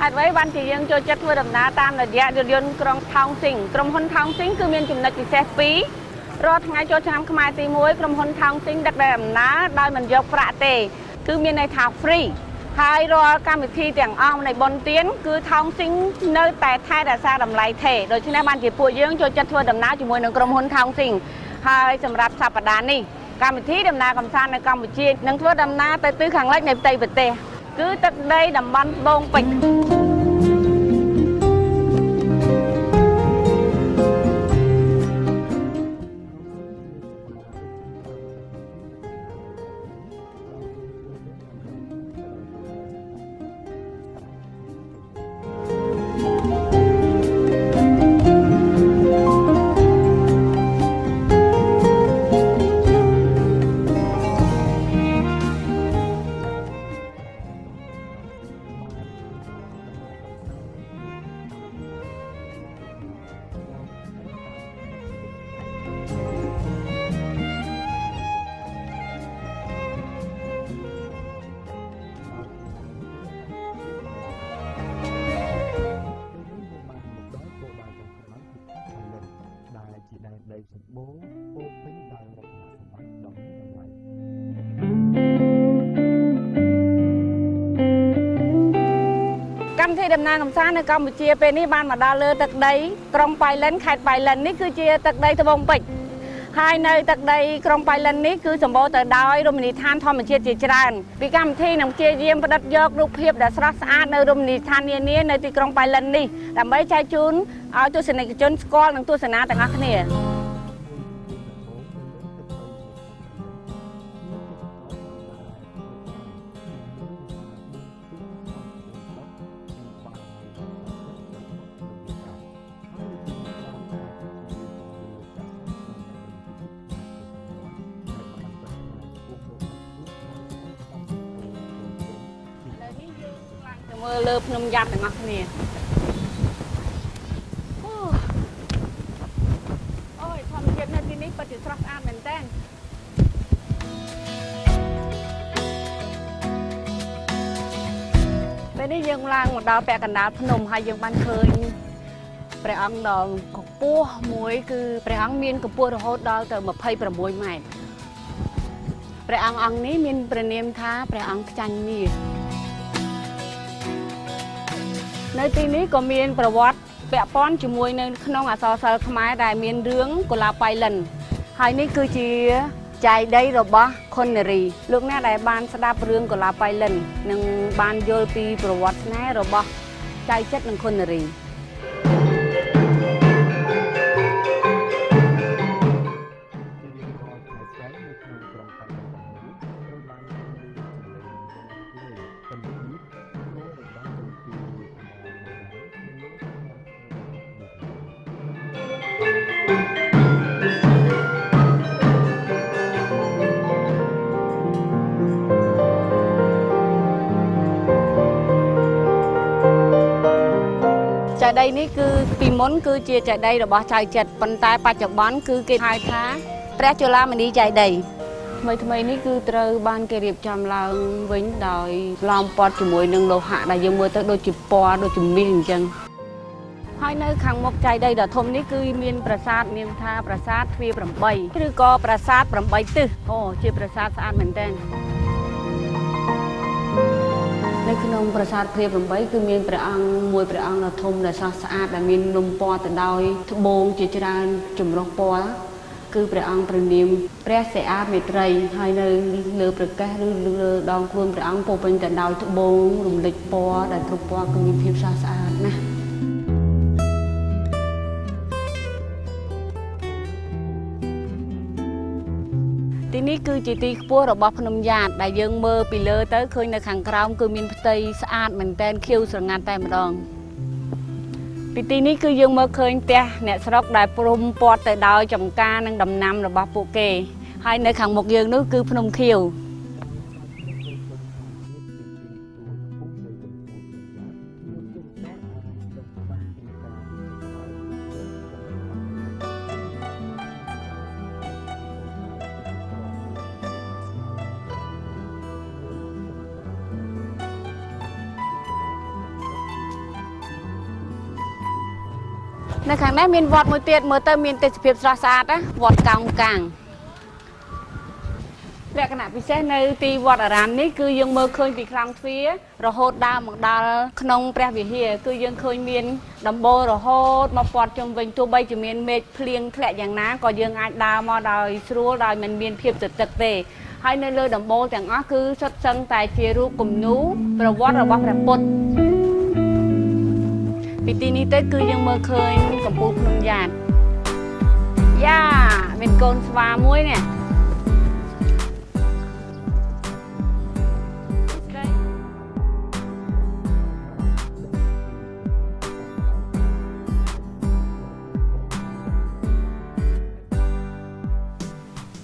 អាចໄວបានជាយើងចូលចិត្តធ្វើដំណើរតាមរយៈរថយន្តក្រុងថោងស៊ីងក្រុមហ៊ុនថោងស៊ីងគឺមានចំណុចពិសេស2រាល់ថ្ងៃចូលឆ្នាំខ្មែរទី1ក្រុមហ៊ុនថោងស៊ីងដឹកដំណើរដោយមិនយកប្រាក់ទេគឺមានន័យថា free ហើយរាល់កម្មវិធីទាំងអស់នៃបុណ្យទានគឺថោងស៊ីងនៅតែថែរក្សាតម្លៃថេរដូច្នេះបានជាពួកយើងចូលចិត្តធ្វើដំណើរជាមួយនឹងក្រុមហ៊ុនថោងស៊ីងហើយសម្រាប់សប្តាហ៍នេះកម្មវិធីដំណើរកម្សាន្តនៅកម្ពុជានឹងធ្វើដំណើរទៅទិសខាងលិចនៃផ្ទៃប្រទេសគឺទឹកដីតំបន់ត្បូងពេជ្រកម្មវិធីដំណើរកម្សាន្តនៅកម្ពុជាពេលនេះបានមកដល់លើទឹកដីក្រុងប៉ៃលិនខេត្តប៉ៃលិននេះគឺជាទឹកដីត្បូងពេជ្រហើយនៅទឹកដីក្រុងប៉ៃលិននេះគឺសម្បូរទៅដោយរមណីយដ្ឋានធម្មជាតិជាច្រើនពីកម្មវិធីនឹងព្យាយាមផ្ដិតយករូបភាពដែលស្រស់ស្អាតនៅរមណីយដ្ឋាននានានៅទីក្រុងប៉ៃលិននេះដើម្បីចែកជូនឲ្យទស្សនិកជនស្គាល់និងទស្សនាទាំងអស់គ្នាមើលលើភ្នំយ៉ាប់ទាំងអស់គ្នាអូយធម្មជាតិនៅទីនេះពិតជាស្រស់ស្អាតមែនតើពេលនេះយើងឡើងមកដល់ពាក់កណ្ដាលភ្នំហើយយើងបានឃើញព្រះអង្គដ៏កម្ពស់មួយគឺព្រះអង្គមានកម្ពស់រហូតដល់ទៅ26ម៉ែត្រព្រះអង្គនេះមានព្រះនាមថាព្រះអង្គខ្ចាញ់មាសនៅទីនេះក៏មានប្រវត្តិពាក់ព័ន្ធជាមួយនៅក្នុងអក្សរសិល្ប៍ខ្មែរដែលមានរឿងកុលាបប៉ៃលិនហើយនេះគឺជាចែកដីរបស់ខុននារីលោកអ្នកដែលបានស្ដាប់រឿងកុលាបប៉ៃលិននឹងបានយល់ពីប្រវត្តិស្នេហ៍របស់ចៅចិត្រនិងខុននារីចែកដីនេះគឺពីមុនគឺជាចែកដីរបស់ចៅចិត្រប៉ុន្តែបច្ចុប្បន្នគឺគេហៅថាព្រះจุฬามณีចែកដីថ្មីនេះគឺត្រូវបានគេរៀបចំឡើងវិញដោយឡោមព័ទ្ធជាមួយនឹងលោហៈដែលយើងមើលទៅដូចជាពណ៌ដូចជាមាសអញ្ចឹងហើយនៅខាងមុខចែកដីដ៏ធំនេះគឺមានប្រាសាទនាមថាប្រាសាទទ្វារ8ឬក៏ប្រាសាទ8ទិសអូជាប្រាសាទស្អាតមែនទែននៅក្នុងប្រាសាទទ្វារ8គឺមានព្រះអង្គមួយព្រះអង្គដ៏ធំដែលស្រស់ស្អាតដែលមាននំពណ៌ទៅដោយត្បូងជាច្រើនចម្រុះពណ៌គឺព្រះអង្គព្រះនាមព្រះសិអាមេត្រីហើយនៅលើប្រកាសឬលើដងខ្លួនព្រះអង្គពោពេញទៅដោយត្បូងរំលេចពណ៌ដែលគ្រប់ពណ៌គឺមានភាពស្រស់ស្អាតណាស់ទីនេះគឺជាទីខ្ពស់របស់ភ្នំយ៉ាតដែលយើងមើលពីលើទៅឃើញនៅខាងក្រោមគឺមានផ្ទៃស្អាតមែនតែនខៀវស្រងាត់តែម្ដងពីទីនេះគឺយើងមើលឃើញផ្ទះអ្នកស្រុកដែលព្រំព័ទ្ធទៅដោយចម្ការនិងដំណាំរបស់ពួកគេហើយនៅខាងមុខយើងនោះគឺភ្នំខៀវ ច ในข้างนี้มีวัดมือเตียนมือเติมมีเตจิเพียบสระสะอาดนะวัดกลางและขณะพิเศษในตีวัดอารามนี้คือยังมือเคยปีครั้งเฟียเราโหดดาวมังดาขนมแปรวิเฮียคือยังเคยมีดัมโบเราโหดมาปอดจงเป็นตัวใบจะมีเมฆเพลียงแคละอย่างนั้นก็ยังอาจดาวมาดาวสู้ดาวมันมีเพียบจัดเตะให้ในเรือดัมโบแต่งอ้อคือสดสังแต่เจรูกลุ่มนู้ประวัติระวังระปดปีตีนี้เต้คือยังมือเคยกับปูพนมยานย่าเป็นโกนสวามุ้ยเนี่ย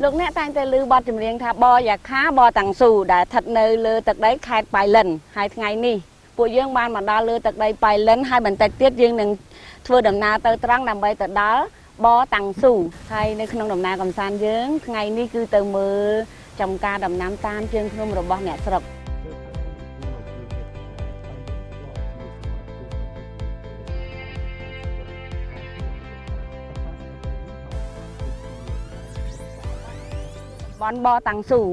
ลูกเนี่ยตั้งแต่ลือบอจำเรียงท่าบออยากค้าบอต่างสู่ได้ถัดเนยเลือตักได้ขายไปเล่นหายไงนี่ปวดยื่นบานมาดาเลือตักได้ไปเล่นให้บันแต่เตี้ยยื่นหนึ่งทั่วดำนาเตอตรังนำไปตัดดาบอต่างสู่ให้ในขนมดำนากำซานยื่นไงนี่คือเติมมือจำการดำน้ำตามยื่นขนมระบอเนี่ยสระบอลบอต่างสู่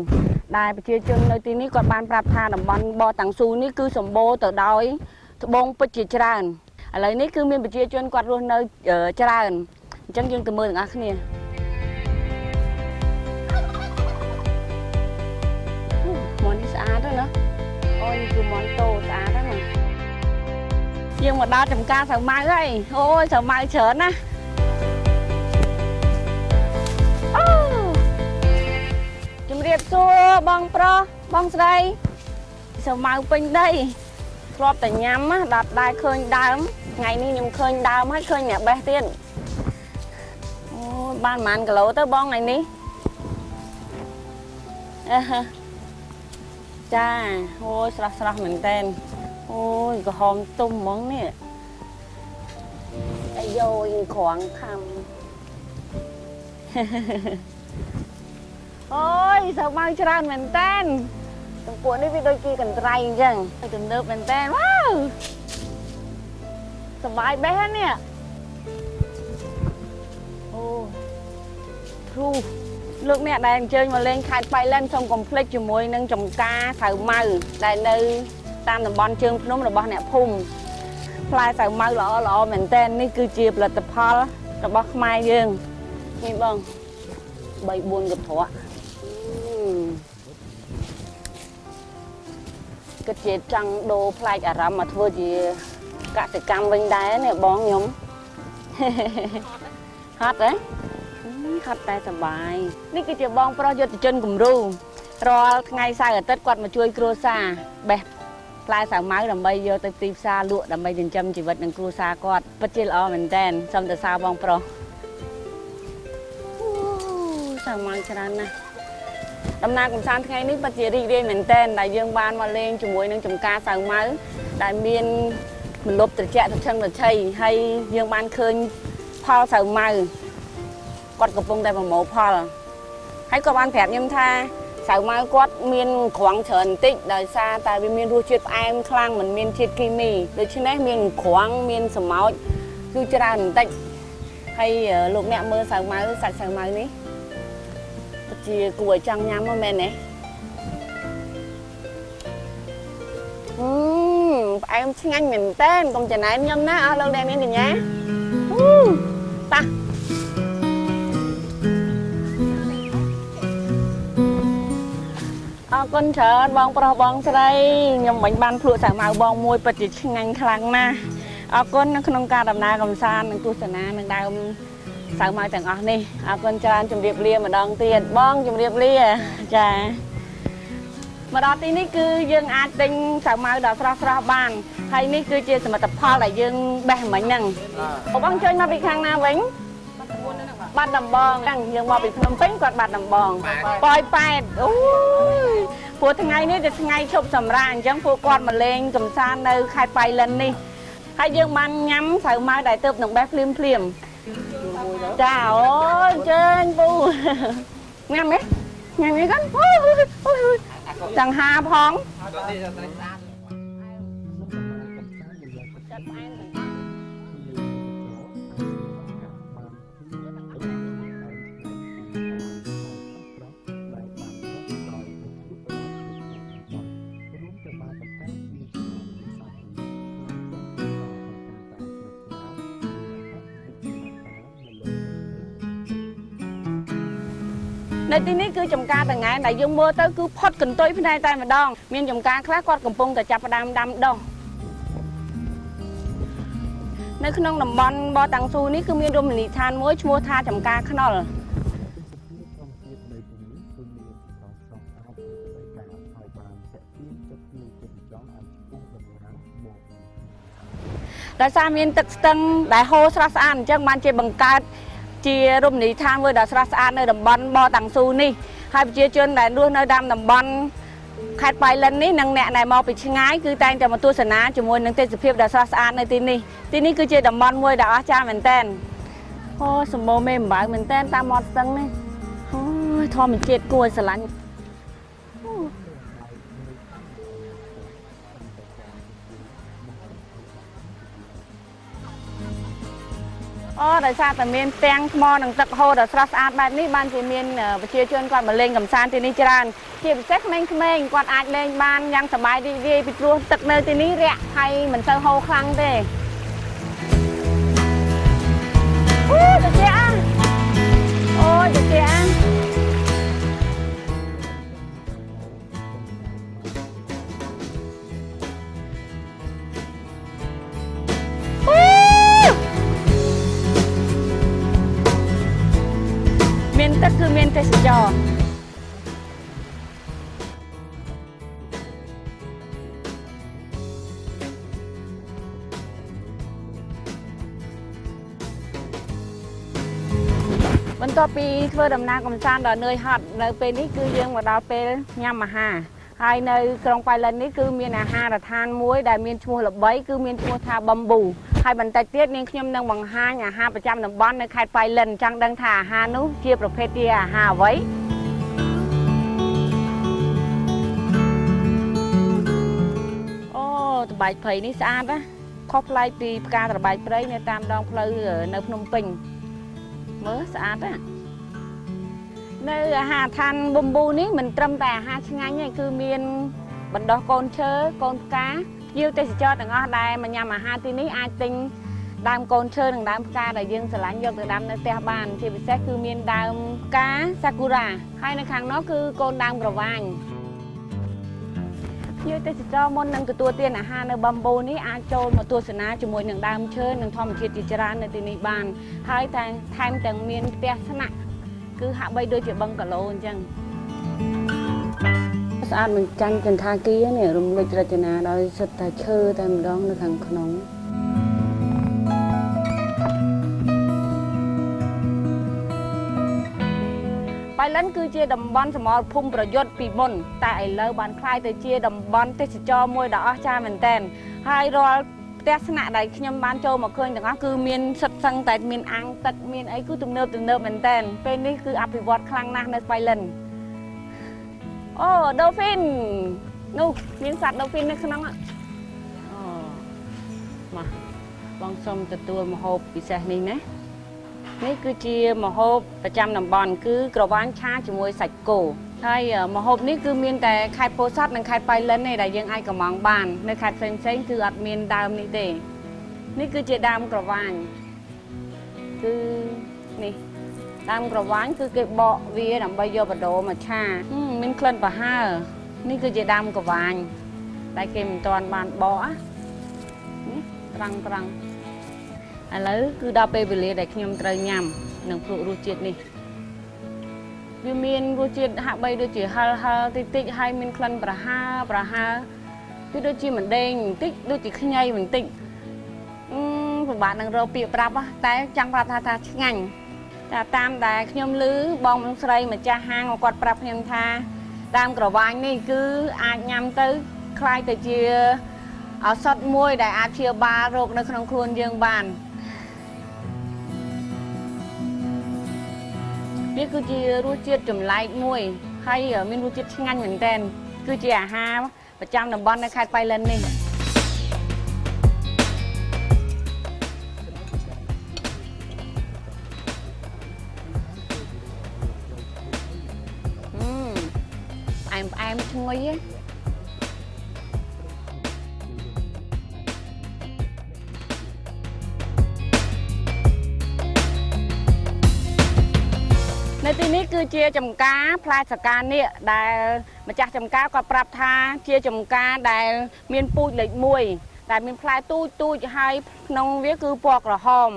ได้ไปเชื่อจนในทีนี้ก่อนบานปราบทานบอลบอต่างสู่นี่คือสมบูรณ์ต่อดอยบงไปจีจรานอะไรนี่คือมีไปเชื่อจนกวาดรุ่นในจรานจังยังตัวมือต่างอ่ะเนี่ยมอนนี่สะอาดด้วยเนาะโอ้ยคือมอนโตสะอาดด้วยนะยังมาดาวจำการสาวไม้เลยโอ้ยสาวไม้เฉินนะเรียบซัวบองโปรบองสไลสมัยเป็นได้ครอบแต่ย้ำดัดได้เคยดาวไงนี่ยังเคยดาวไม่เคยเนี่ยแบะเตี้ยนบ้านมันกับเราเตอบ้องไงนี่จ้าโอ้ยสลักเหมือนเต้นโอ้ยก็หอมตุ้มมองเนี่ยไอโยยิงขวางคำโอ้ยสบายชราเหมือนเต้นตัวปวดนี่พี่โดยกีกันไรจังตัวเนิบเหมือนเต้นว้าวสบายแบ๊ะเนี่ยโอ้ครูลูกเนี่ยได้เจอมาเล่นขายไปเล่นxongคอมเพล็กซ์อยู่มวยนั่งจมกาสาวมือได้ในตามตำบลเชิงพนมระบอบเนี่ยพุ่มพลายสาวมือหล่อเหมือนเต้นนี่คือเจี๊ยบละตะพอระบอบไม้ยังนี่บ้างใบบุญกับถั่วก็เจ็บจังโดพลายอารามมาทั่วจีกะสิกรรมวิ่งได้เนี่ยบ้องยมฮัดเลยฮัดได้สบายนี่ก็จะบ้องเพราะยศจนกลุ่มรูรอไงสายตัดกวาดมาช่วยครัวซาแบบพลายสาวไม้ดำใบโยตตีซาลวดดำใบจนจำชีวิตหนึ่งครัวซากอดปัจจิลอเหมือนแดนซ้ำแต่ซาบ้องเพราะสาวไม้ชนะนะดำนากลุ่มซานไงนี่ปัจจิรีเรียนเหมือนเต้นได้ยังบานมาเล่นจุ่มมวยนั่งจุ่มกาสาวไม้ได้เมียนมันลบแต่แจ๊ะทั้งแต่ใช่ให้ยังบานเคยพ่อสาวไม้กอดกระปงได้มาหมอพ่อให้กบานแผลยังท่าสาวไม้กอดเมียนขวางเฉินติ๊กได้ซาแต่เมียนรูเชียดไอ้คลั่งเหมือนเมียนเชียดกีมีโดยเฉพาะเมียนขวางเมียนสมอคือจะได้เหมือนติ๊กให้ลูกเนี่ยมือสาวไม้ใส่สาวไม้นี้จีกลัวจังย้ำมาแม่เนี่ยem nhanh mình tên còn chả này nhâm ná ở lâu đen này nhá ta con chờ bong pro bong sau đây nhom bánh ban phụ sản màu bong môi bật chỉ nhanh khăng na con không ca đầm na cầm san tu sờ na nâng đào sาวมาแต่งออกนี่คนจานจุ่มเรียบเรียมาดองเตียนบ้องจุ่มเรียบเรียจ้ามาดองตีนี่คือยังอาจติงสาวมาดอกฟรอบ้านให้นี่คือเจสมัติพ่ออะไรยังแบ่งเหมือนนั่งบ้องเชิญมาไปข้างหน้าวิ่งบัดดำบองยังมาไปพนมเป้งกอดบัดดำบองปล่อยไปโอ้ยปวดทั้งไงนี่จะทั้งไงชบสำราญจังพวกกอดมาเลงกำซานในใครไปเล่นนี่ให้ยังมันย้ำสาวมาได้เติบหนึ่งแบบเพลียมchào ơi trên bu nghe mấy con chẳng hà phong ในที่นี้คือจำการแต่ไงไหนยังมือเต้คือพอดกันตัวพี่นายตายมาดองมีจำการคลาดกอดกำปงแต่จับประดามดำดองในขนมบอลบอตังซูนี่คือมีรวมหลีทานมวยชัวทาจำการขนมแต่ซามีนตึกตึงได้โฮสระสานจังมันเจ็บบังการเจียรวมหลีทานมวยดาสระสานในดำบอลบอตังซูนี่ให้เจียจนได้ด้วยในดำดำบอลขาดไปเล่นนี้นังแหน่ในมอปิดง่ายคือแต่งแต่มาตัวสนาจมวยนังเตสเพียบดาสระสานในที่นี่คือเจียดำบอลมวยดาอาจารย์เหมือนเต้นโอ้สมบูรณ์เมมบ่ายเหมือนเต้นตามมอสตึงนี่โอ้ยทอมันเจ็ดกลัวสลันอ๋อแต่ชาแต่เมียนแตงมอหนังตะโฮแต่สระสะอาดแบบนี้บ้านที่เมียนประเชียชนก่อนมาเล่นกับซานที่นี่จานเก็บเซ็กเม่งก่อนอาจเล่นบ้านยังสบายดีไปดูตึกเนยที่นี่เรียให้เหมือนเซอร์โฮครั้งเด้โอ้ยเจ๊โอ้ยเจ๊ก็คือเมียนเตสจอวันต่อปีเพื่อดำน้ำกำซานดอกเนยฮอตในปีนี้คือยังว่าดาวเปย่ำมาหาให้ในกรงไปเลนนี้คือเมียนอาหารทานมุ้ยได้เมียนชัวหลับใบคือเมียนชัวทาบอมบูให้บรรทัดเตี้ยนี่ขยมดังบังห้างอาหารประจำดำบอนในใครไปเลนจังดังถ่าหานุเชียประเภทเดียหาไว้โอ้ตบายไผ่นี่สะอาดนะครอบไล่ปีการตบายไผ่ในตามดองเพลย์ในพนมปิงเมื่อสะอาดนะในอาหารทานบอมบูนี้มันตรมแต่อาหารช่างไงคือเมียนบรรดาโกนเชื้อโกนกายิวเตสิจอต่างอ้อได้มันยำอาหารที่นี้อาติงดามโกนเชื้อต่างดามกาได้ยังสลายยกต่างดามในเตะบานที่พิเศษคือเมียนดามกาซากุระให้ในครั้งนั้นคือโกนดามกระวางยิวเตสิจอมนนั่งตัวเตียนอาหารในบอมบูนี้อาโจนมาตัวสนาจมวยหนึ่งดามเชื้อหนึ่งทอมเทียจิจารในที่นี้บานให้แทงแต่งเมียนเตะสนะคือหาใบโดยจะบังกะโลจังสะอาดมันจันจันทากี้เนี่ยรวมเลยรจนาโดยสตาเชอร์แต่มันร้องในทางขนมไปเล่นคือเจียดำบอลสมอพุ่มประยชน์ปีมนแต่ไอเล่บานคลายแต่เจียดำบอลเตสิจอมวยดอกชาเหมือนแตนให้รอเตะสนะใดขยมบ้านโจมาเคยแต่ก็คือเมียนสัตว์สังแต่เมียนอังตัดเมียนไอ้คือตุ่มเนิบเหมือนแตนเป็นนี่คืออภิวัตครั้งนักในไปเล่นโอ้โดฟินนู่มีสัตว์โดฟินในขนมอ่ะมาลองชมตัวมโหปีเศษนี้นะนี่คือเชียมโหประจำนำบอลคือกระวานชาจมวยสัตว์โกใช่มโหนี่คือมีแต่ใครโพสัตในใครไปเล่นในใดยังไอกับมองบานในใครเฟรนเซนคืออัดเมียนดาวนี่เดนี่คือเชียดามกระวานคือนี่ดามกระวานคือเก็บเบาเวียนำใบโยบโดมาชามินเคลื่อนปะห้านี่คือเชียดามกระวานได้เก็บตอนบานบ่อนี่ตรังอะไรคือดาวเปเล่ได้ขยมตรายยำหนังปลุกรูจิตนี่วิมีนรูจิตหาใบดูจิฮาติ๊กให้มินเคลื่อนปะห้าพี่ดูจิเหมือนเด้งติ๊กดูจิขยัยเหมือนติ๊กผมบ้านนังเราเปียปรับอ่ะแต่จังปรับทาช่างแต่ตามแต่ขยมลื้อบองมันใส่เหมือนจะห่างกอดปรับขยมทาตามกระวานนี่คืออาจยำตื้อคลายแต่เจียเอาสดมวยได้อาเชียบาโรคในขนมครัวยังบานนี่คือจีรู้จิตจุ่มไล่มวยให้มีรู้จิตงานเหมือนแตนคือจีอาหาประจำนำบอลในใครไปเล่นนี่emช่วยในที่ នេះគឺជាចំការផ្លែសកានេះដែលម្ចាស់ចំការគាត់ប្រាប់ថាជាចំការដែលមានពូជលេខ1ដែលមានផ្លែទូចហើយក្នុងវាគឺពណ៌ក្រហម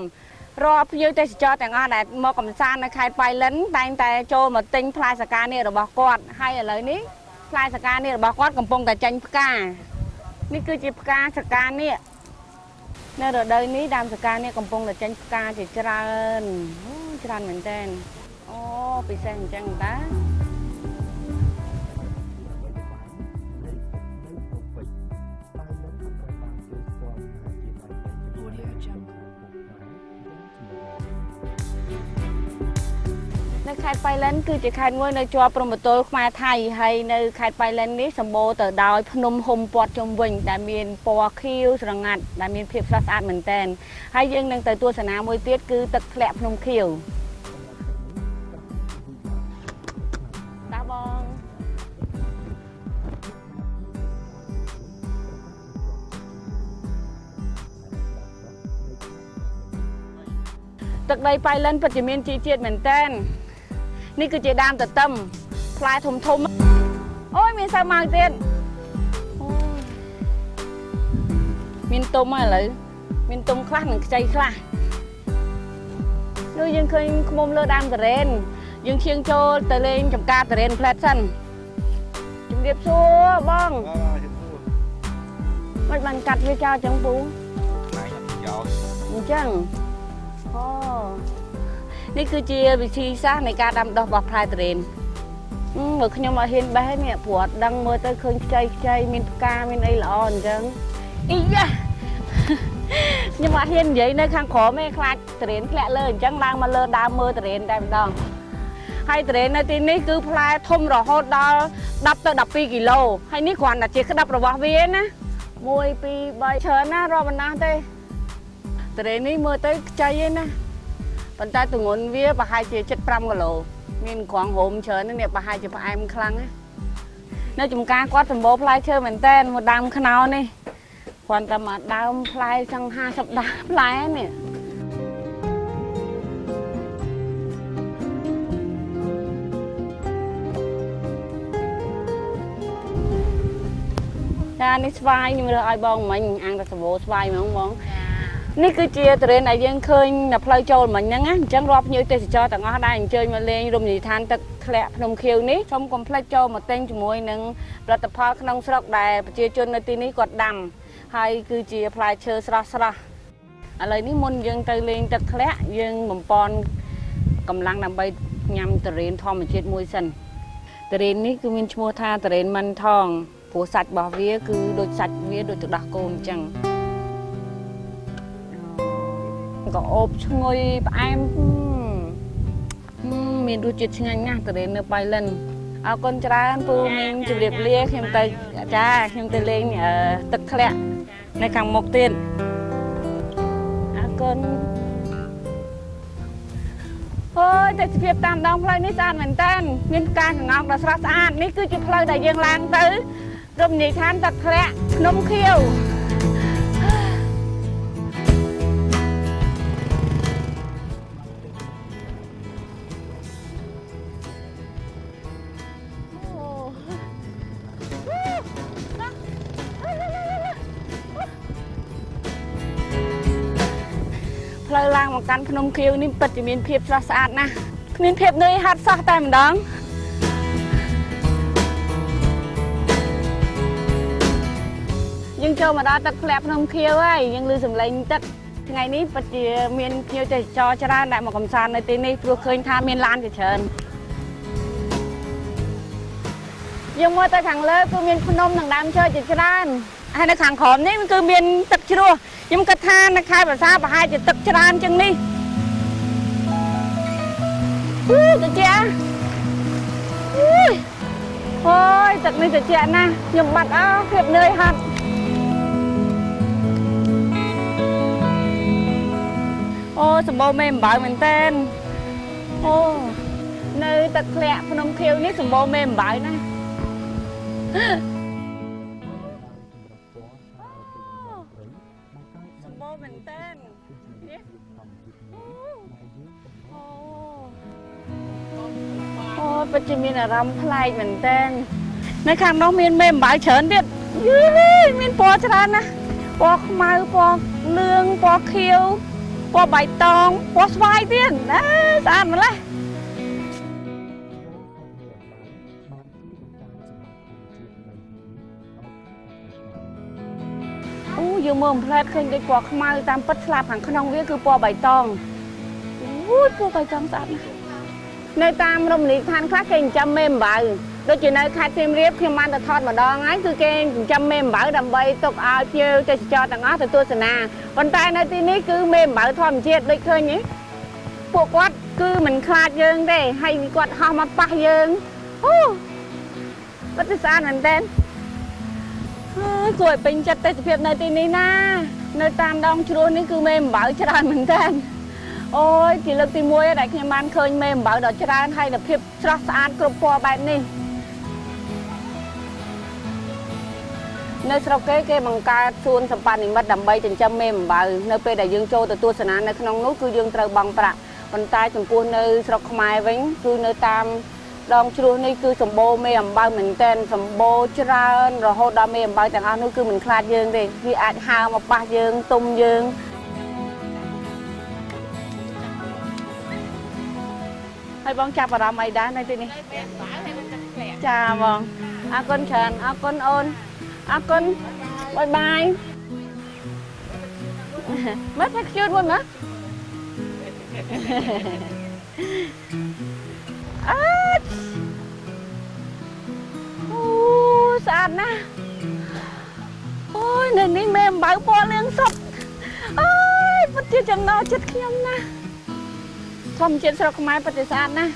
រាល់ភ្ញៀវទេសចរទាំងអស់ដែលមកកំសាន្តនៅខេត្តប៉ៃលិនតែងតែចូលមកទិញផ្លែសកានេះរបស់គាត់ហើយឥឡូវនេះផ្លែសកានេះរបស់គាត់កំពុងតែចេញផ្កានេះគឺជាផ្កាសកានេះនៅរដូវនេះដើមសកានេះកំពុងតែចេញផ្កាជាច្រើនមែនតើអូពិសេសអញ្ចឹងតានៅខេត្តប៉ៃលិនគឺជាខេត្តមួយនៅជាប់ព្រំប្រទល់ខ្មែរថៃហើយនៅខេត្តប៉ៃលិននេះសម្បូរទៅដោយភ្នំហុំព័ទ្ធជុំវិញដែលមានពណ៌ខៀវស្រងាត់ដែលមានភាពស្រស់ស្អាតមែនទែនហើយយើងនឹងទៅទស្សនាមួយទៀតគឺទឹកធ្លាក់ភ្នំខៀវតាបងទឹកដីប៉ៃលិនពិតជាមានជីជាតិមែនទែននេះគឺជាដើមទទឹមផ្លែធំអូយមានសៅម៉ាវទៀតមានទុំហើយឥឡូវមានទុំខ្លះនិងខ្ចីខ្លះនោះយើងឃើញឃ្មុំលើដើមតារ៉េនយើងឈៀងចូលទៅលេងចំការតារ៉េនផ្លែតសិនជំរាបសួរបងមិនបានកាត់វាចោលចឹងពូអញ្ចឹងអូនេះគឺជាវិធីសាស្ត្រនៃការដាំដុះរបស់ផ្លែតារ៉េនមើលខ្ញុំអត់ហ៊ានបេះនេះព្រោះអត់ដឹងមើលទៅឃើញខ្ចីមានផ្កាមានអីល្អអញ្ចឹងអ៊ីយ៉ាខ្ញុំអត់ហ៊ាននិយាយនៅខាងក្រោមទេខ្លាចតារ៉េនធ្លាក់លើអញ្ចឹងឡើងមកលើដើមមើលតារ៉េនតែម្ដងហើយតារ៉េននៅទីនេះគឺផ្លែធំរហូតដល់10ទៅ12គីឡូហើយនេះគ្រាន់តែជាក្តាប់របស់វាណា1 2 3ច្រើនណារាប់មិនណាស់ទេតារ៉េននេះមើលទៅខ្ចីឯណាប៉ុន្តែទម្ងន់វាប្រហែលជា75គីឡូមានក្រងរោមច្រើននេះប្រហែលជាផ្អែមខ្លាំងណានៅចំការគាត់សម្បូរផ្លែឈើមែនតើមួយដើមខ្នោនេះគ្រាន់តែមកដើមផ្លែចង់50ដើមផ្លែនេះចានេះស្វាយខ្ញុំរើសឲ្យបងមិញអាំងតែសម្បូរស្វាយហ្មងបងនេះគឺជាតារ៉េនដែលយើងឃើញនៅផ្លូវចូលមិញហ្នឹងណាអញ្ចឹងរាប់ភ្ញៀវទេសចរទាំងអស់ដែរអញ្ជើញមកលេងរមណីយដ្ឋានទឹកធ្លាក់ភ្នំខៀវនេះសូមកុំភ្លេចចូលមកទិញជាមួយនឹងផលិតផលក្នុងស្រុកដែលប្រជាជននៅទីនេះគាត់ដាំហើយគឺជាផ្លែឈើស្រស់ឥឡូវនេះមុនយើងទៅលេងទឹកធ្លាក់យើងបំពន់កម្លាំងដើម្បីញ៉ាំតារ៉េនធម្មជាតិមួយសិនតារ៉េននេះគឺមានឈ្មោះថាតារ៉េនម៉ាន់ថងព្រោះសាច់របស់វាគឺដូចសាច់វាដូចទឹកដោះគោអញ្ចឹងក៏អូបឈ្ងុយផ្អែមមានរសជាតិឆ្ងាញ់ណាស់តារ៉េននៅប៉ៃលិនអរគុណច្រើនពូមីងជម្រាបលាខ្ញុំទៅចាខ្ញុំទៅលេងទឹកធ្លាក់នៅខាងមុខទៀតអរគុណអូយទេសភាពតាមដងផ្លូវនេះស្អាតមែនតើមានការកង្កោកដ៏ស្រស់ស្អាតនេះគឺជាផ្លូវដែលយើងឡើងទៅរមណីយដ្ឋានទឹកធ្លាក់ភ្នំខៀវផ្លូវឡើងមកកាន់ភ្នំខៀវនេះពិតជាមានភាពស្រស់ស្អាតណាស់គ្មានភាពនឿយហត់សោះតែម្ដងយើងចូលមកដល់ទឹកធ្លាក់ភ្នំខៀវហើយយើងឮសំឡេងទឹកថ្ងៃនេះពិតជាមានភ្ញៀវទេសចរច្រើនដែលមកកំសាន្តនៅទីនេះព្រោះឃើញថាមានឡានជាច្រើនយើងមើលទៅខាងលើគឺមានភ្នំនិងដើមឈើជាច្រើនហើយនៅខាងក្រោមនេះគឺមានទឹកជ្រោះខ្ញុំគិតថានៅខេត្តប្រាសាទប្រហែលជាទឹកច្រើនជាងនេះត្រជាក់អូយទឹកនេះត្រជាក់ណាស់ខ្ញុំបាត់អស់ភាពនឿយហត់អូសម្បូរមេអំបៅមែនតើអូនៅទឹកធ្លាក់ភ្នំខៀវនេះសម្បូរមេអំបៅណាស់សម្បូរមែនតើនេះអូ ពិតជាមានអារម្មណ៍ប្លែកមែនតើនៅខាងនោះមានមេអំបៅច្រើនទៀតមានពណ៌ច្រើនណាស់ពណ៌ខ្មៅពណ៌លឿងពណ៌ខៀវពណ៌បៃតងពណ៌ស្វាយទៀតស្អាតម្ល៉េះអូយើងមើលផ្លែតឃើញដូចពណ៌ខ្មៅតាមពិតស្លាប់ខាងក្នុងវាគឺពណ៌បៃតងអូយពណ៌បៃតងស្អាតណាស់នៅតាមរមណីយដ្ឋានខ្លះគេចិញ្ចឹមមេអំបៅដូចជានៅខេត្តសៀមរាបខ្ញុំបានទៅថតម្ដងហើយគឺគេចិញ្ចឹមមេអំបៅដើម្បីទុកឲ្យភ្ញៀវទេសចរទាំងអស់ទៅទស្សនាប៉ុន្តែនៅទីនេះគឺមេអំបៅធម្មជាតិដូចឃើញទេពួកគាត់គឺមិនខ្លាចយើងទេហើយគាត់ហោះមកប៉ះយើងអូពិតជាស្អាតមែនតើហើយគួរឲ្យពេញចិត្តទេសភាពនៅទីនេះណានៅតាមដងជ្រោះនេះគឺមេអំបៅច្រើនមែនតើអូយជាលើកទី1ដែលខ្ញុំបានឃើញមេអំបៅដ៏ច្រើនហើយតែភាពស្រស់ស្អាតគ្រប់ពណ៌បែបនេះនៅស្រុកគេបង្កើតសួនសម្បត្តិនិមិត្តដើម្បីចិញ្ចឹមមេអំបៅនៅពេលដែលយើងចូលទៅទស្សនានៅក្នុងនោះគឺយើងត្រូវបង់ប្រាក់ប៉ុន្តែចំពោះនៅស្រុកខ្មែរវិញគឺនៅតាមដងជ្រោះនេះគឺសម្បូរមេអំបៅមែនទែនសម្បូរច្រើនរហូតដល់មេអំបៅទាំងអស់នោះគឺមិនខ្លាចយើងទេវាអាចហើរមកប៉ះយើងទុំយើងហើយបងចាប់អារម្មណ៍អីដែរនៅទីនេះចាបងអរគុណច្រើនអរគុណអូនអរគុណបាយបាយមើលតែខ្ជូតមួយមើលអើអូស្អាតណាស់អូយនៅនេះមេអំបៅពណ៌លឿងសុទ្ធអើយពិតជាចំណោចិត្តខ្ញុំណាស់ធម្មជាតិស្រុកខ្មែរពិតជាស្អាតណាស់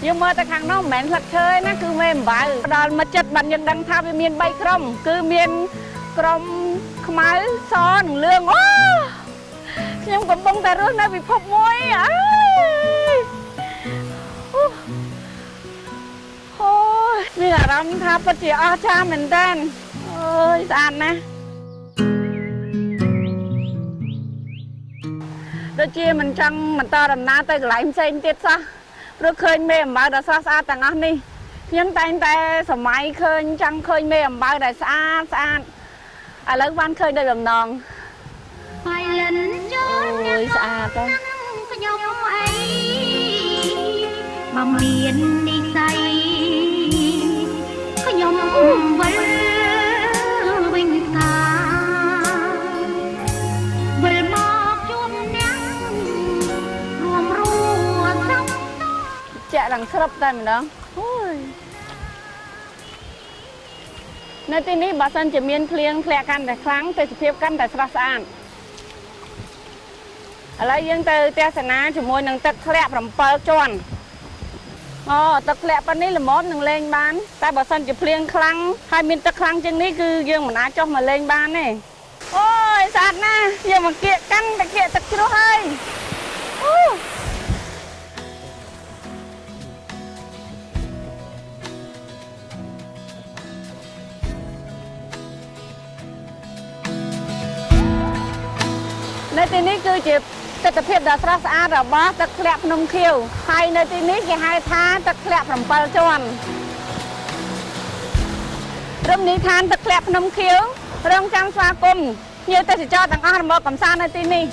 យើងមើលទៅខាងនោះមិនមែនស្លឹកឈើទេណាគឺមេអំបៅដល់មកចិត្តបានយើងដឹងថាវាមាន3ក្រុមគឺមានក្រុមខ្មៅសនិងលឿងអូខ្ញុំកំពុងតែរស់នៅពិភពមួយអើយអូយមានអារម្មណ៍ថាពិតជាអស្ចារ្យមែនតើអើយស្អាតណាស់ដូចជាមិនចង់បន្តដំណើរទៅកន្លែងផ្សេងទៀតសោះព្រោះឃើញមេអំបៅដ៏ស្រស់ស្អាតទាំងអស់នេះខ្ញុំតែងតែសម័យឃើញចង់ឃើញមេអំបៅដែលស្អាតស្អាតឥឡូវបានឃើញដោយបំណងហើយលិនចូលអូយស្អាតទៅខ្ញុំអីមកមាននិស័យខ្ញុំវិលវិញថាវិលមកជួបអ្នករួមរួសោកចាក់ឡើងស្រាប់តែម្ដងអូយនៅទីនេះបើសិនជាមានភ្លៀងធ្លាក់កាន់តែខ្លាំងទេសភាពកាន់តែស្រស់ស្អាតឥឡូវយើងទៅទស្សនាជាមួយនឹងទឹកធ្លាក់7ជាន់អូទឹកធ្លាក់ប៉ុណ្នេះល្មមនឹងលេងបានតែបើសិនជាភ្លៀងខ្លាំងហើយមានទឹកខ្លាំងជាងនេះគឺយើងមិនអាចចុះមកលេងបានទេអូយស្អាតណាស់យើងមកគៀកកាន់តែគៀកទឹកជ្រោះហើយអូនៅទីនេះគឺជាទិដ្ឋភាពដ៏ស្រស់ស្អាតរបស់ទឹកធ្លាក់ភ្នំខៀវហើយនៅទីនេះគេហៅថាទឹកធ្លាក់7ជាន់រមណីយដ្ឋានទឹកធ្លាក់ភ្នំខៀវរងចាំស្វាគមន៍ភ្ញៀវទេសចរទាំងអស់មកកម្សាន្តនៅទីនេះ